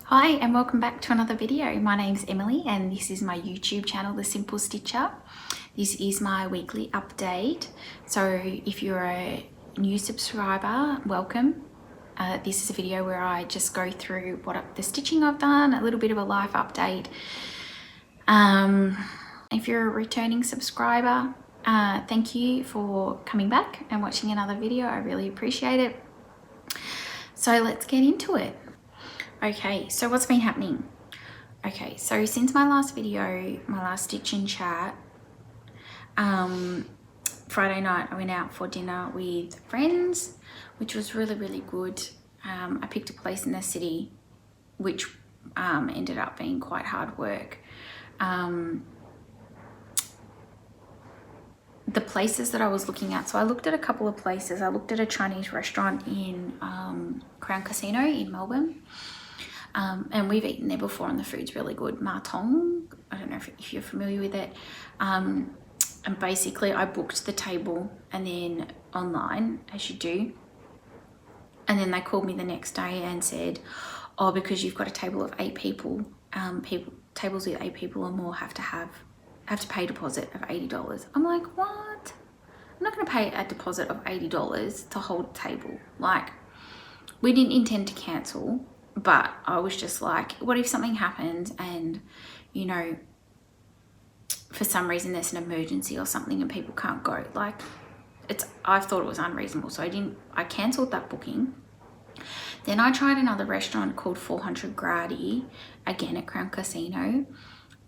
Hi and welcome back to another video. My name's Emily and this is my YouTube channel, The Simple Stitcher. This is my weekly update. So if you're a new subscriber, welcome. This is a video where I just go through the stitching I've done, a little bit of a life update. If you're a returning subscriber, thank you for coming back and watching another video. I really appreciate it. So let's get into it. Okay, so what's been happening? Okay, so since my last video, my last stitch and chat, Friday night I went out for dinner with friends, which was really good. I picked a place in the city, which ended up being quite hard work. The places that I was looking at, so I looked at a couple of places. I looked at a Chinese restaurant in Crown Casino in Melbourne. And we've eaten there before and the food's really good. Ma Tong, I don't know if you're familiar with it. And basically I booked the table and then online, as you do. And then they called me the next day and said, oh, because you've got a table of 8 people, tables with 8 people or more have to pay a deposit of $80. I'm like, what? I'm not gonna pay a deposit of $80 to hold a table. Like, we didn't intend to cancel. But I was just like, what if something happens and, you know, for some reason there's an emergency or something and people can't go? Like, I thought it was unreasonable. So I cancelled that booking. Then I tried another restaurant called 400 Grady, again at Crown Casino.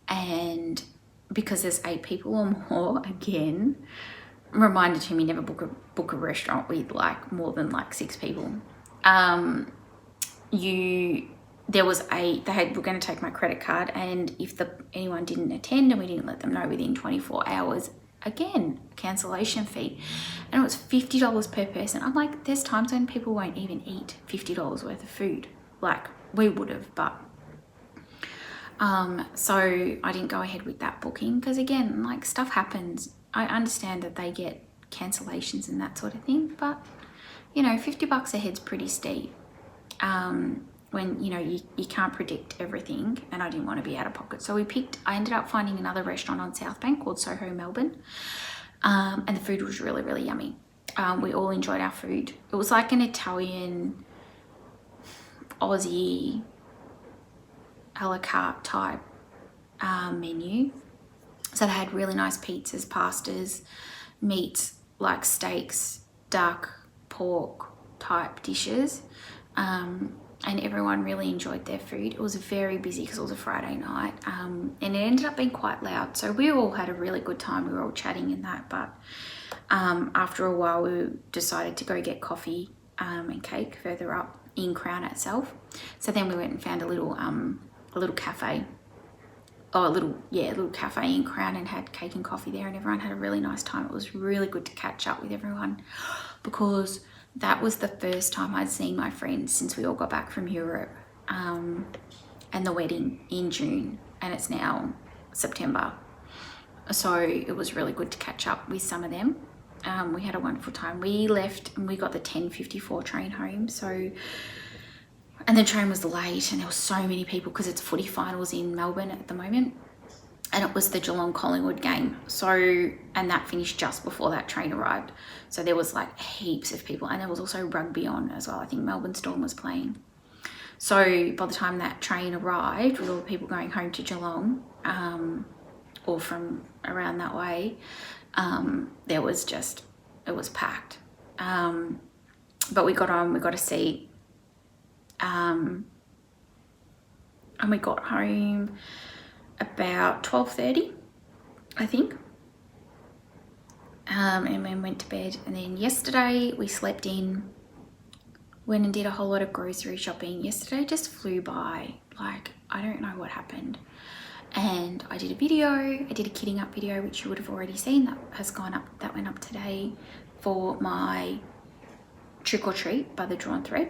And because there's 8 people or more, again, reminder to me, never book a restaurant with like more than like 6 people. They were going to take my credit card, and if anyone didn't attend and we didn't let them know within 24 hours, again, cancellation fee. And it was $50 per person. I'm like, there's times when people won't even eat $50 worth of food. Like, we would have, but so I didn't go ahead with that booking because, again, like, stuff happens. I understand that they get cancellations and that sort of thing, but you know, $50 a head's pretty steep. When you know you can't predict everything, and I didn't want to be out of pocket, so I ended up finding another restaurant on South Bank called Soho Melbourne, and the food was really yummy. We all enjoyed our food. It was like an Italian Aussie a la carte type menu. So they had really nice pizzas, pastas, meats like steaks, duck, pork type dishes. And everyone really enjoyed their food. It was very busy because it was a Friday night, and it ended up being quite loud. So we all had a really good time. We were all chatting and that, but after a while we decided to go get coffee and cake further up in Crown itself. So then we went and found a little cafe. Oh, a little cafe in Crown, and had cake and coffee there, and everyone had a really nice time. It was really good to catch up with everyone because that was the first time I'd seen my friends since we all got back from Europe, and the wedding in June, and it's now September. So it was really good to catch up with some of them. We had a wonderful time. We left and we got the 10:54 train home. So, and the train was late and there were so many people because it's footy finals in Melbourne at the moment. And it was the Geelong Collingwood game. So, and that finished just before that train arrived. So there was like heaps of people, and there was also rugby on as well. I think Melbourne Storm was playing. So by the time that train arrived, with all the people going home to Geelong, or from around that way, it was packed. But we got on, we got a seat, and we got home about 12:30, I think, and then went to bed. And then yesterday we slept in, went and did a whole lot of grocery shopping. Yesterday just flew by. Like, I don't know what happened. And I did a video, I did a kitting up video, which you would have already seen, that went up today for my trick or treat by the Drawn Thread.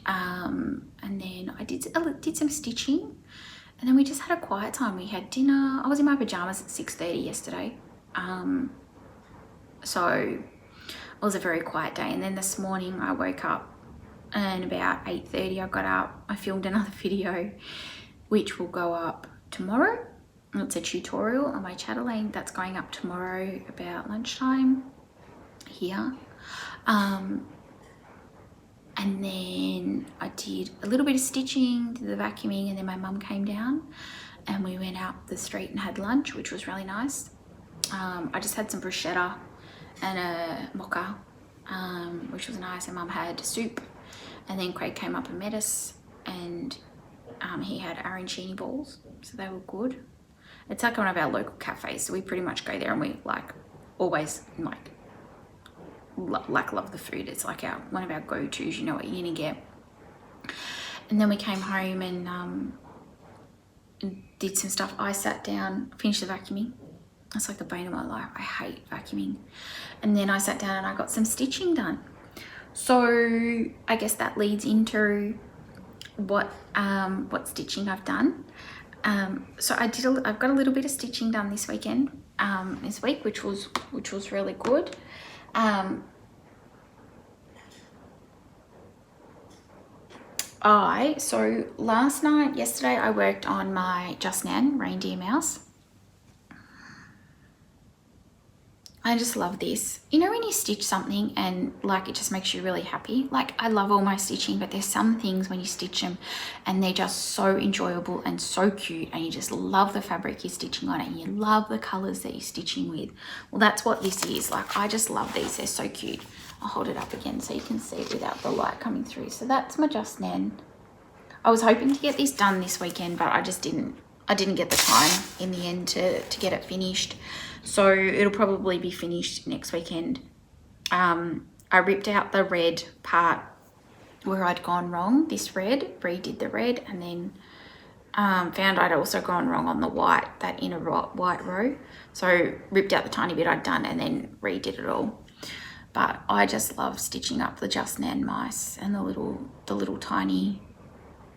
And then I did some stitching. And then we just had a quiet time. We had dinner. I was in my pajamas at 6:30 yesterday. So it was a very quiet day. And then this morning I woke up and about 8:30 I got up. I filmed another video which will go up tomorrow. It's a tutorial on my Chatelaine that's going up tomorrow about lunchtime here. And then I did a little bit of stitching, did the vacuuming, and then my mum came down and we went out the street and had lunch, which was really nice. I just had some bruschetta and a mocha, which was nice, and mum had soup, and then Craig came up and met us, and he had arancini balls, so they were good. It's like one of our local cafes, so we pretty much go there and we like always like love the food. It's like one of our go-tos, you know what you're gonna get. And then we came home and did some stuff. I sat down, finished the vacuuming. That's like the bane of my life. I hate vacuuming. And then I sat down and I got some stitching done. So I guess that leads into what stitching I've done. So I've got a little bit of stitching done this weekend, this week, which was really good. So yesterday I worked on my Just Nan reindeer mouse. I just love this. You know when you stitch something and like it just makes you really happy? Like I love all my stitching, but there's some things when you stitch them and they're just so enjoyable and so cute, and you just love the fabric you're stitching on it and you love the colors that you're stitching with. Well, that's what this is. Like I just love these. They're so cute. I'll hold it up again so you can see it without the light coming through. So that's my Just Nan. I was hoping to get this done this weekend, but I just didn't get the time in the end to get it finished. So it'll probably be finished next weekend. I ripped out the red part where I'd gone wrong, this red, redid the red, and then found I'd also gone wrong on the white, that inner white row. So ripped out the tiny bit I'd done and then redid it all. But I just love stitching up the Just Nan mice and the little tiny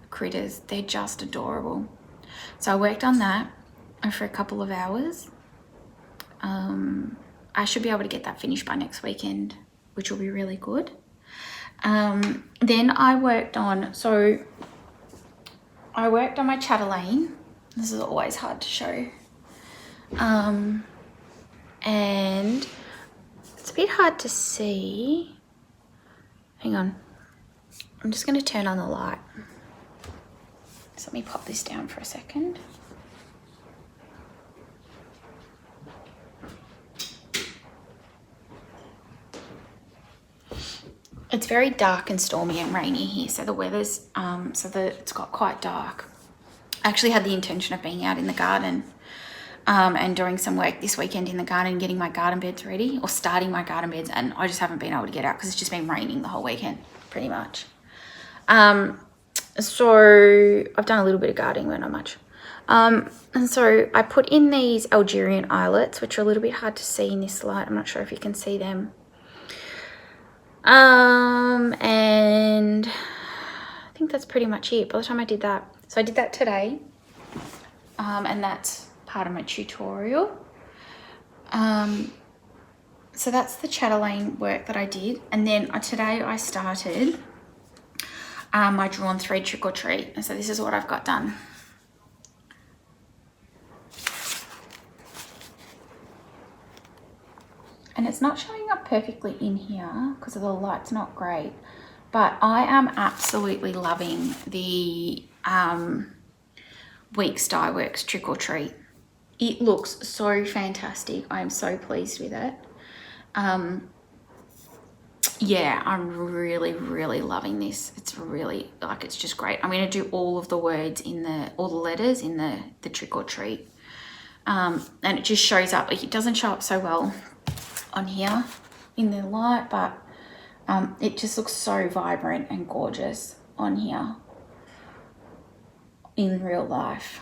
critters. They're just adorable. So I worked on that for a couple of hours. I should be able to get that finished by next weekend, which will be really good. Then I worked on my Chatelaine. This is always hard to show. And it's a bit hard to see. Hang on. I'm just going to turn on the light. So let me pop this down for a second. It's very dark and stormy and rainy here, so the weather's it's got quite dark. I actually had the intention of being out in the garden and doing some work this weekend in the garden, getting my garden beds ready, or starting my garden beds, and I just haven't been able to get out because it's just been raining the whole weekend, pretty much. So I've done a little bit of gardening, but not much. And so I put in these Algerian eyelets, which are a little bit hard to see in this light. I'm not sure if you can see them. And I think that's pretty much it by the time I did that. So I did that today. And that's part of my tutorial. So that's the Chatelaine work that I did. And then today I started my drawn thread trick or treat. And so this is what I've got done. And it's not showing up perfectly in here because the light's not great, but I am absolutely loving the Weeks Dye Works Trick or Treat. It looks so fantastic. I am so pleased with it. Yeah, I'm really, really loving this. It's really, like, it's just great. I'm going to do all of the words all the letters in the trick or treat. And it just shows up. Like, it doesn't show up so well on here in the light, but it just looks so vibrant and gorgeous on here in real life.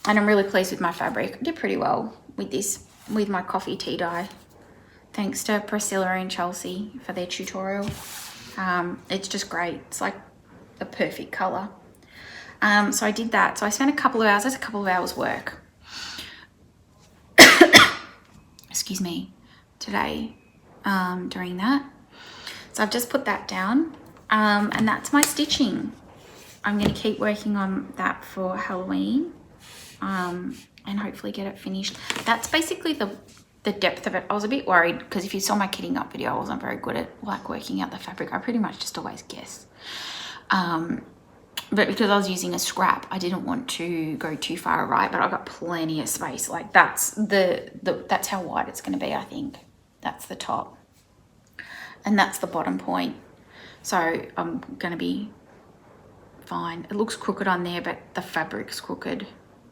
And I'm really pleased with my fabric. I did pretty well with this, with my coffee tea dye. Thanks to Priscilla and Chelsea for their tutorial. It's just great. It's like the perfect color. So I did that. So I spent a couple of hours. That's a couple of hours work. Excuse me. Today, doing that. So I've just put that down. And that's my stitching. I'm going to keep working on that for Halloween, and hopefully get it finished. That's basically the depth of it. I was a bit worried because if you saw my kitting up video, I wasn't very good at like working out the fabric. I pretty much just always guess. But because I was using a scrap, I didn't want to go too far right, but I've got plenty of space. Like that's that's how wide it's going to be, I think. That's the top. And that's the bottom point. So I'm going to be fine. It looks crooked on there, but the fabric's crooked,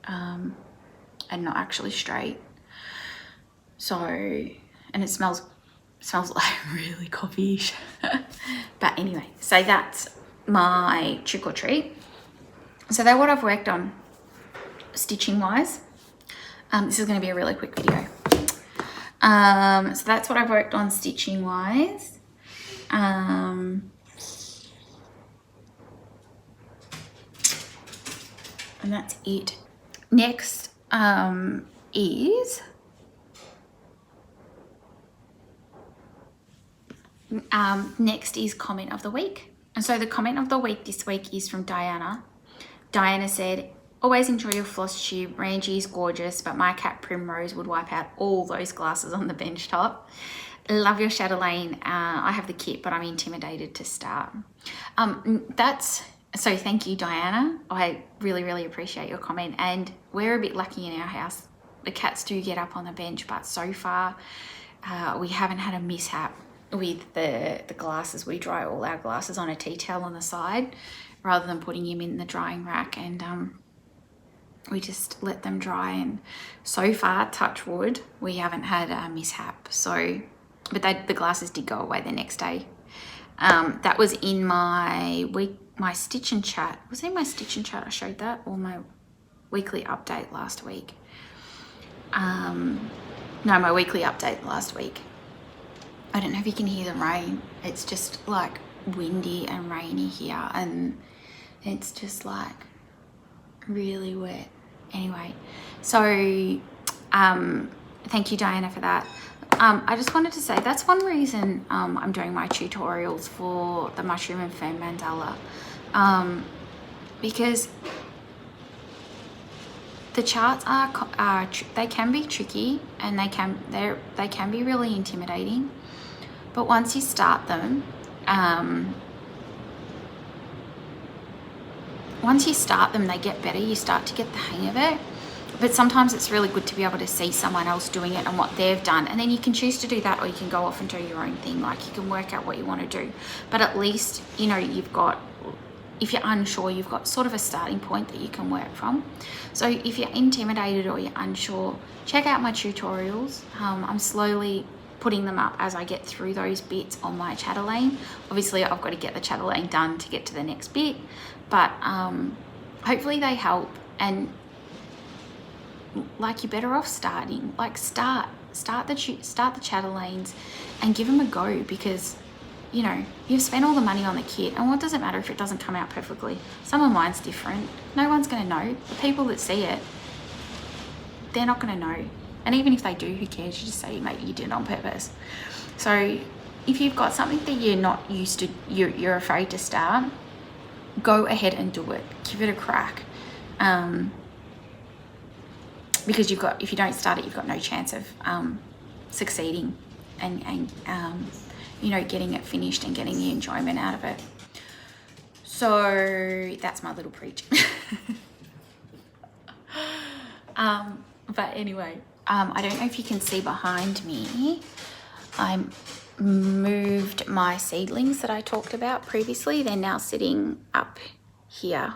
and not actually straight. So, and it smells like really coffee-ish. But anyway, so that's my trick or treat. So that's what I've worked on stitching wise. This is going to be a really quick video. So that's what I've worked on stitching wise. And that's it. Next is comment of the week. And so the comment of the week this week is from Diana. Diana said, always enjoy your FlossTube. Rangy is gorgeous, but my cat Primrose would wipe out all those glasses on the bench top. Love your chatelaine. I have the kit, but I'm intimidated to start. So thank you, Diana. I really, really appreciate your comment. And we're a bit lucky in our house. The cats do get up on the bench, but so far we haven't had a mishap with the glasses. We dry all our glasses on a tea towel on the side rather than putting them in the drying rack, and we just let them dry. And so far, touch wood, we haven't had a mishap. So, but the glasses did go away the next day. That was in my stitch and chat. Was it in my stitch and chat I showed that, or my weekly update last week? No, my weekly update last week. I don't know if you can hear the rain. It's just like windy and rainy here, and it's just like really wet. Anyway, so thank you, Diana, for that. I just wanted to say that's one reason I'm doing my tutorials for the mushroom and fern mandala, because the charts they can be tricky, and they can be really intimidating. But once you start them, they get better. You start to get the hang of it. But sometimes it's really good to be able to see someone else doing it and what they've done. And then you can choose to do that, or you can go off and do your own thing. Like, you can work out what you want to do. But at least, you know, if you're unsure, you've got sort of a starting point that you can work from. So if you're intimidated or you're unsure, check out my tutorials. I'm slowly putting them up as I get through those bits on my chatelaine. Obviously, I've got to get the chatelaine done to get to the next bit, but hopefully they help. And like, you're better off starting. Like, start the chatelaines and give them a go, because you know you've spent all the money on the kit, and what does it matter if it doesn't come out perfectly? Some of mine's different. No one's going to know. The people that see it, they're not going to know. And even if they do, who cares? You just say, mate, you did it on purpose. So if you've got something that you're not used to, you're afraid to start, go ahead and do it. Give it a crack. Because if you don't start it, you've got no chance of succeeding and you know, getting it finished and getting the enjoyment out of it. So that's my little preach. But anyway, I don't know if you can see behind me, I moved my seedlings that I talked about previously. They're now sitting up here.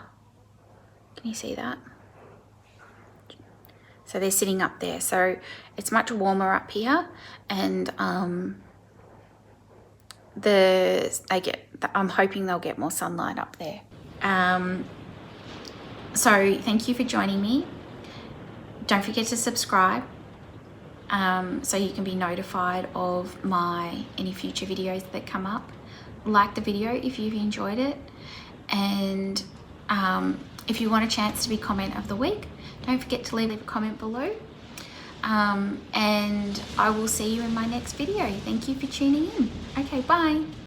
Can you see that? So they're sitting up there. So it's much warmer up here, and I'm hoping they'll get more sunlight up there. So thank you for joining me. Don't forget to subscribe, so you can be notified of any future videos that come up. Like the video if you've enjoyed it, and if you want a chance to be comment of the week, don't forget to leave a comment below, and I will see you in my next video. Thank you for tuning in. Okay, bye.